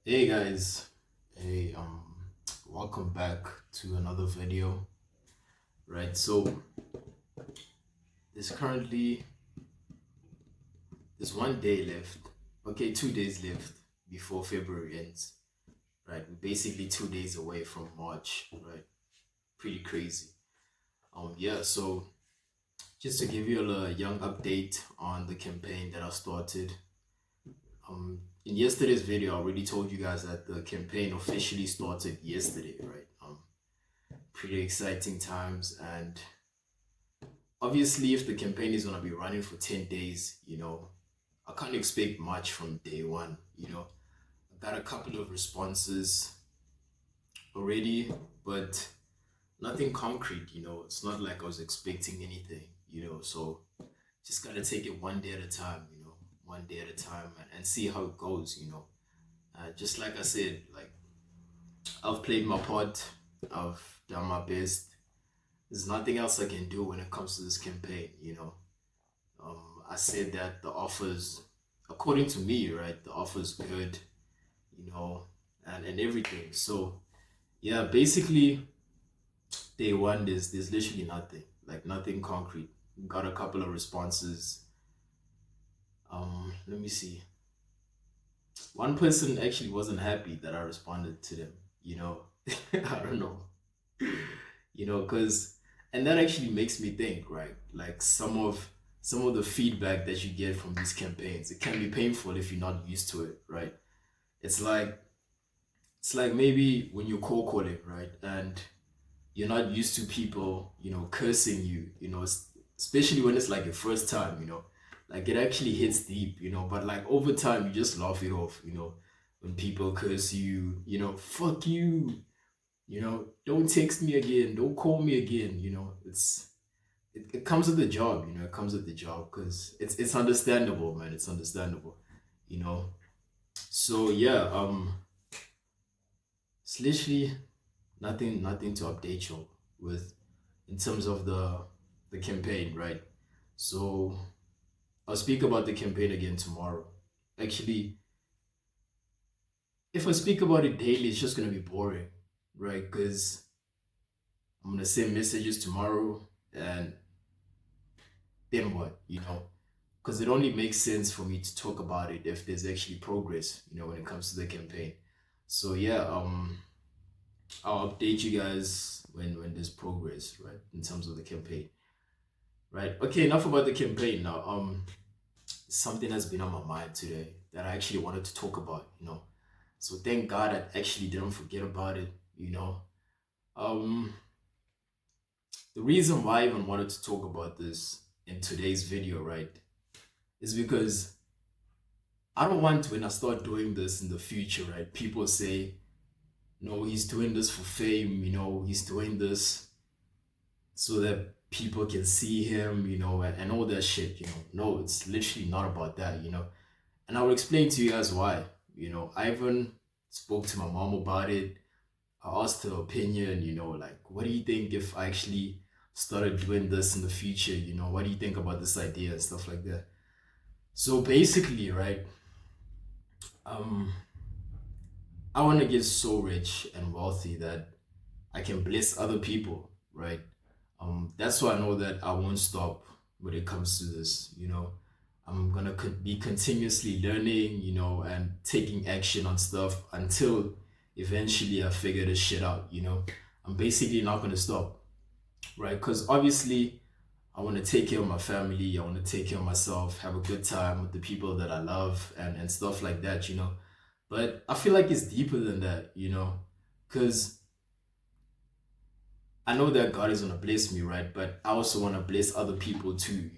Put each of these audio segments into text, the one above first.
Hey guys, hey welcome back to another video. Right, so there's currently there's one day left. Okay, 2 days left before February ends. Right, we're basically 2 days away from March. Right, pretty crazy. Yeah. So just to give you a young update on the campaign that I started. In yesterday's video, I already told you guys that the campaign officially started yesterday. Right. Pretty exciting times. And obviously, if the campaign is going to be running for 10 days, I can't expect much from day one. I got a couple of responses already, but nothing concrete. It's not like I was expecting anything. So just got to take it one day at a time, one day at a time, and see how it goes. Just like I said, like I've played my part, I've done my best. There's nothing else I can do when it comes to this campaign. I said that the offers, according to me, right, the offers good, you know, and everything. So yeah, basically day one there's literally nothing, like nothing concrete. Got a couple of responses. Let me see. One person actually wasn't happy that I responded to them, you know. I don't know. Because and that actually makes me think, right? Like some of the feedback that you get from these campaigns, it can be painful if you're not used to it, right? It's like maybe when you're cold calling, right? And you're not used to people, cursing you, especially when it's like your first time, like it actually hits deep, but like over time you just laugh it off, when people curse you, fuck you, don't text me again, don't call me again, it comes with the job, it comes with the job because it's understandable, man, it's understandable, you know. So yeah, it's literally nothing to update you with in terms of the campaign, right? So I'll speak about the campaign again tomorrow. Actually, if I speak about it daily, it's just gonna be boring, right? Because I'm gonna send messages tomorrow, and then what, Because it only makes sense for me to talk about it if there's actually progress, when it comes to the campaign. So yeah, I'll update you guys when there's progress, right, in terms of the campaign. Right. Okay, enough about the campaign now. Something has been on my mind today that I actually wanted to talk about. So thank God I actually didn't forget about it. Um, the reason why I even wanted to talk about this in today's video, right, is because I don't want when I start doing this in the future, right, people say, no, he's doing this for fame, he's doing this so that people can see him, and all that shit. No, it's literally not about that. And I'll explain to you guys why. I even spoke to my mom about it. I asked her opinion, like, what do you think if I actually started doing this in the future? What do you think about this idea and stuff like that? So basically, right, um, I want to get so rich and wealthy that I can bless other people, right? That's why I know that I won't stop when it comes to this. I'm gonna be continuously learning, and taking action on stuff until eventually I figure this shit out. I'm basically not gonna stop, right? Because obviously I want to take care of my family, I want to take care of myself, have a good time with the people that I love, and stuff like that. But I feel like it's deeper than that. Because I know that God is gonna bless me, right? But I also want to bless other people too.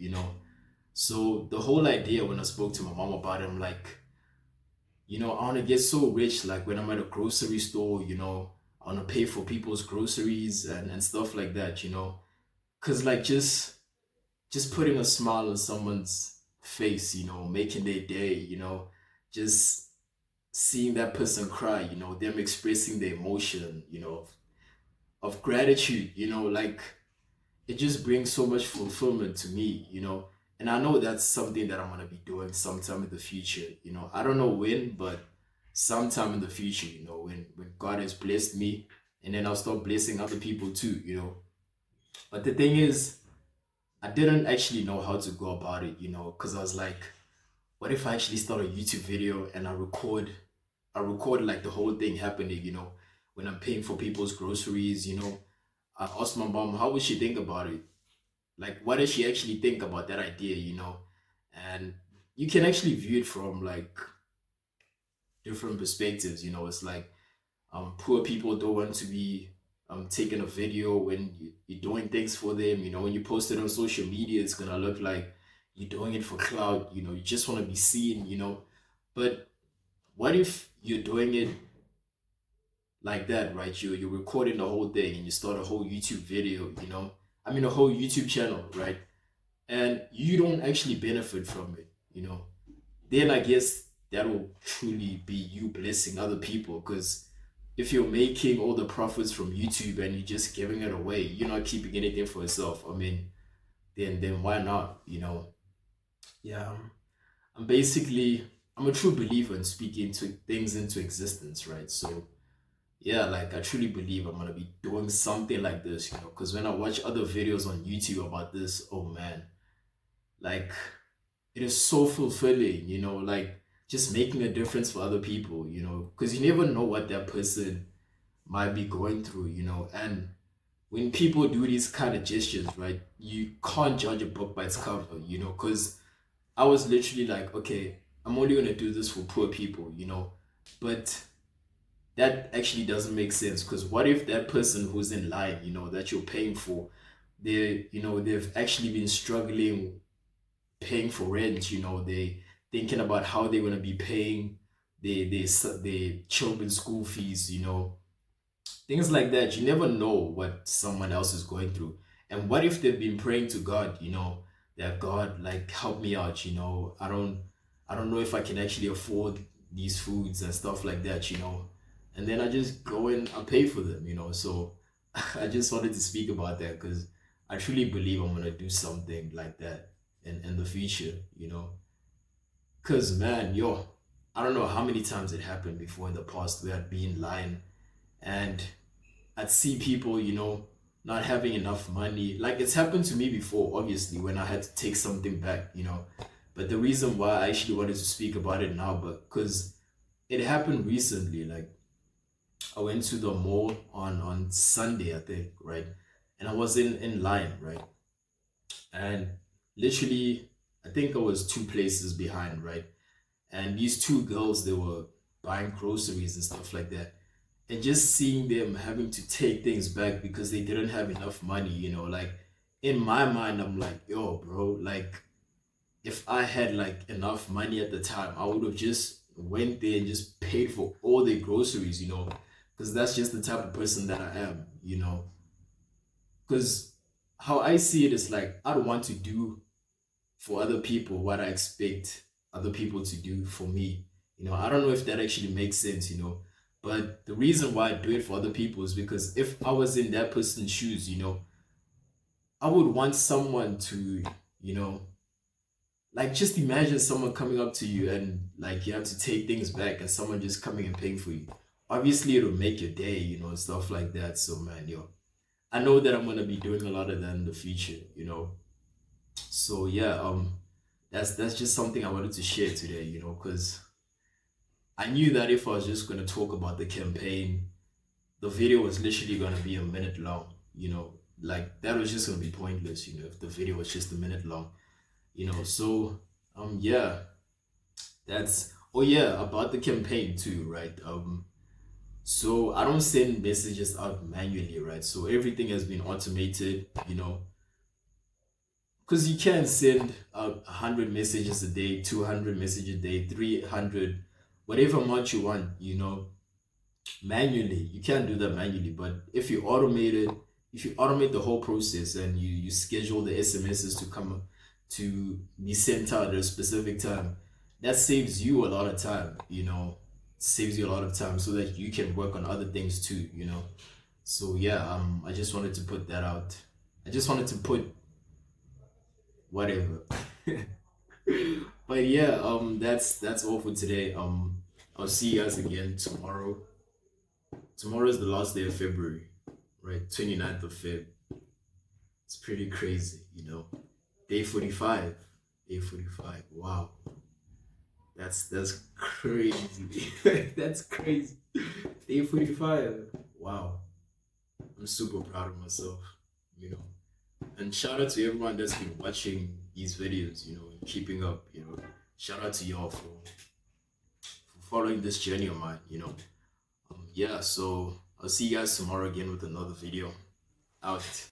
So the whole idea when I spoke to my mom about it, I'm like, I want to get so rich, like when I'm at a grocery store, I want to pay for people's groceries and stuff like that. Cause like just putting a smile on someone's face, making their day, just seeing that person cry, them expressing their emotion, of gratitude, like it just brings so much fulfillment to me. And I know that's something that I'm gonna be doing sometime in the future. I don't know when, but sometime in the future, when God has blessed me, and then I'll start blessing other people too. But the thing is, I didn't actually know how to go about it, because I was like, what if I actually start a YouTube video and I record like the whole thing happening, when I'm paying for people's groceries. I asked my mom, how would she think about it? Like, what does she actually think about that idea? And you can actually view it from like different perspectives. It's like poor people don't want to be taking a video when you're doing things for them. When you post it on social media, it's gonna look like you're doing it for clout. You just want to be seen. But what if you're doing it like that, right? You're recording the whole thing and you start a whole YouTube video. I mean, a whole YouTube channel, right? And you don't actually benefit from it. Then I guess that will truly be you blessing other people, because if you're making all the profits from YouTube and you're just giving it away, you're not keeping anything for yourself. I mean, then why not? Yeah, I'm a true believer in speaking to things into existence, right? So yeah, like I truly believe I'm gonna be doing something like this, because when I watch other videos on YouTube about this, oh man, like it is so fulfilling, like just making a difference for other people, because you never know what that person might be going through. And when people do these kind of gestures, right, you can't judge a book by its cover, because I was literally like, okay, I'm only gonna do this for poor people, but that actually doesn't make sense, because what if that person who's in line, that you're paying for, they've actually been struggling paying for rent, they thinking about how they're gonna be paying their children's school fees, things like that. You never know what someone else is going through. And what if they've been praying to God, that God, like, help me out. I don't know if I can actually afford these foods and stuff like that. And then I just go and I pay for them. So I just wanted to speak about that, because I truly believe I'm gonna do something like that in the future. Because man, I don't know how many times it happened before in the past where I'd be in line and I'd see people, not having enough money. Like, it's happened to me before, obviously, when I had to take something back. But the reason why I actually wanted to speak about it now, but because it happened recently. Like, I went to the mall on Sunday, I think, right? And I was in line, right? And literally, I think I was two places behind, right? And these two girls, they were buying groceries and stuff like that, and just seeing them having to take things back because they didn't have enough money, like, in my mind, I'm like, yo, bro, like, if I had like enough money at the time, I would have just went there and just paid for all the groceries, because that's just the type of person that I am. Because how I see it is like, I don't want to do for other people what I expect other people to do for me. I don't know if that actually makes sense. But the reason why I do it for other people is because if I was in that person's shoes, I would want someone to, you know, like, just imagine someone coming up to you and like you have to take things back and someone just coming and paying for you. Obviously, it'll make your day, and stuff like that. So man, I know that I'm gonna be doing a lot of that in the future. So yeah, that's just something I wanted to share today, because I knew that if I was just gonna talk about the campaign, the video was literally gonna be a minute long. Like, that was just gonna be pointless, if the video was just a minute long. So yeah, that's oh yeah, about the campaign too, right? So I don't send messages out manually, right? So everything has been automated, because you can't send out 100 messages a day, 200 messages a day, 300, whatever amount you want, manually. You can't do that manually. But if you automate the whole process and you schedule the SMSs to come to be sent out at a specific time, that saves you a lot of time. Saves you a lot of time so that you can work on other things too. So yeah, I just wanted to put that out. I just wanted to put whatever. But yeah, that's all for today. I'll see you guys again tomorrow. Tomorrow is the last day of February, right? 29th of Feb. It's pretty crazy, you know. Day 45. Day 45. Wow. That's crazy. That's crazy. Day 45. Wow. I'm super proud of myself, you know. And shout out to everyone that's been watching these videos, you know, and keeping up, you know. Shout out to y'all for following this journey of mine, you know. Yeah, so I'll see you guys tomorrow again with another video. Out.